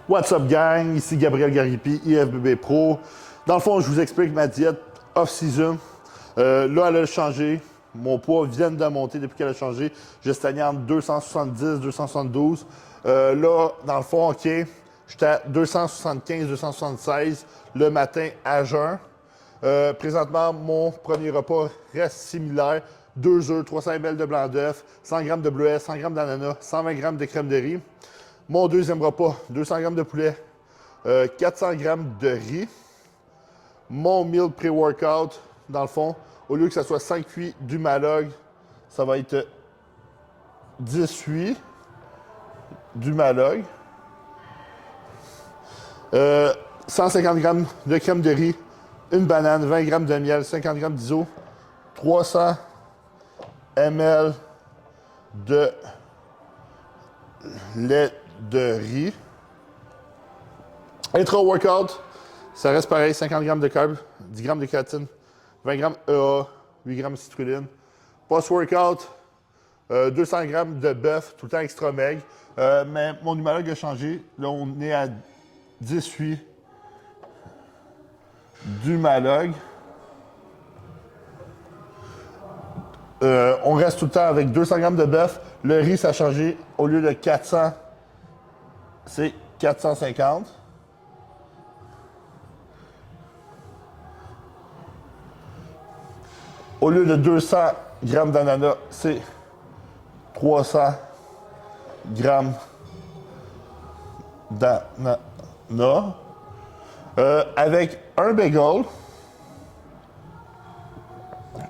What's up gang, ici Gabriel Garipi, IFBB Pro. Dans le fond, je vous explique ma diète off-season. Là, elle a changé. Mon poids vient de monter depuis qu'elle a changé. Je stagnais entre 270, 272. Là, dans le fond, OK, j'étais à 275, 276 le matin à jeun. Présentement, mon premier repas reste similaire. 2 œufs, 300 ml de blanc d'œuf, 100 g de bleuets, 100 g d'ananas, 120 g de crème de riz. Mon deuxième repas, 200 g de poulet, 400 g de riz. Mon meal pré-workout, dans le fond, au lieu que ce soit 5 cuits du Malog, ça va être 18 du Malog. 150 g de crème de riz, une banane, 20 g de miel, 50 g d'iso, 300 ml de lait de riz. Intra-workout, ça reste pareil, 50 g de carbs, 10 g de créatine, 20 g EA, 8 g de citrulline. Post-workout, 200 g de bœuf, tout le temps extra maigre. Mais mon numérologue a changé. Là, on est à 18 du Malog. On reste tout le temps avec 200 g de bœuf. Le riz, ça a changé. Au lieu de 400, c'est 450. Au lieu de 200 g d'ananas, c'est 300 g d'ananas. Avec un bagel,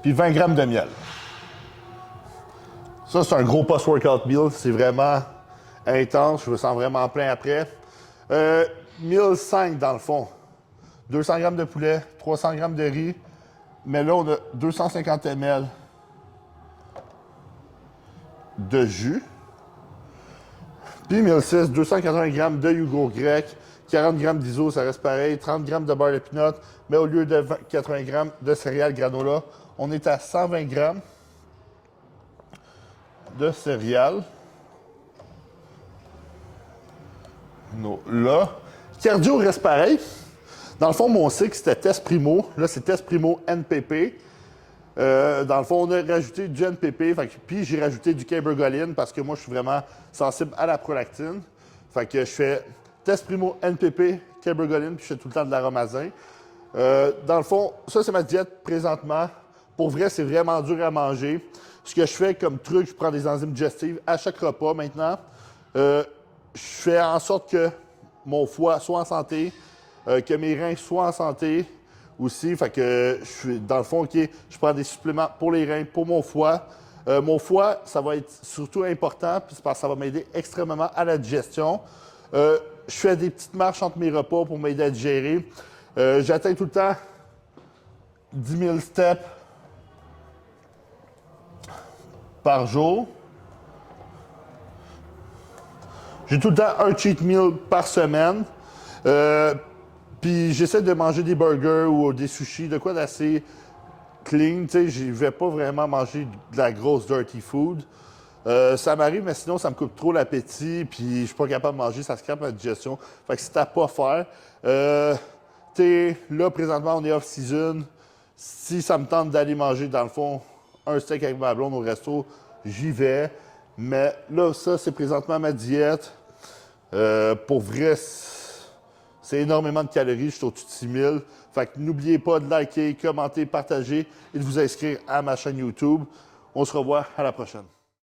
puis 20 g de miel. Ça, c'est un gros post-workout meal. C'est vraiment intense. Je me sens vraiment plein après. Meal 5, dans le fond. 200 g de poulet, 300 g de riz. Mais là, on a 250 ml de jus. Puis meal 6, 280 g de yogourt grec, 40 g d'iso, ça reste pareil, 30 g de beurre de pinot. Mais au lieu de 80 g de céréales granola, on est à 120 g de céréales. Là. Cardio reste pareil. Dans le fond, mon cycle, c'était Test Primo. Là, c'est Test Primo NPP. Dans le fond, on a rajouté du NPP. Puis j'ai rajouté du Cabergoline parce que moi, je suis vraiment sensible à la prolactine. Fait que je fais Test Primo NPP, Cabergoline, puis je fais tout le temps de l'aromazin. Dans le fond, ça, c'est ma diète présentement. Pour vrai, c'est vraiment dur à manger. Ce que je fais comme truc, je prends des enzymes digestives à chaque repas maintenant. Je fais en sorte que mon foie soit en santé, que mes reins soient en santé aussi. Fait que je suis dans le fond, OK, je prends des suppléments pour les reins, pour mon foie. Mon foie, ça va être surtout important, puis c'est parce que ça va m'aider extrêmement à la digestion. Je fais des petites marches entre mes repas pour m'aider à digérer. J'atteins tout le temps 10 000 steps par jour. J'ai tout le temps un cheat meal par semaine. Puis j'essaie de manger des burgers ou des sushis, de quoi d'assez clean. Tu sais, je ne vais pas vraiment manger de la grosse dirty food. Ça m'arrive, mais sinon, ça me coupe trop l'appétit. Puis je ne suis pas capable de manger, ça scrape ma digestion. Fait que c'est à pas faire. Tu sais, là, présentement, on est off-season. Si ça me tente d'aller manger, dans le fond, un steak avec ma blonde au resto, j'y vais. Mais là, ça, c'est présentement ma diète. Pour vrai, c'est énormément de calories. Je suis au-dessus de 6000. Fait que n'oubliez pas de liker, commenter, partager et de vous inscrire à ma chaîne YouTube. On se revoit à la prochaine.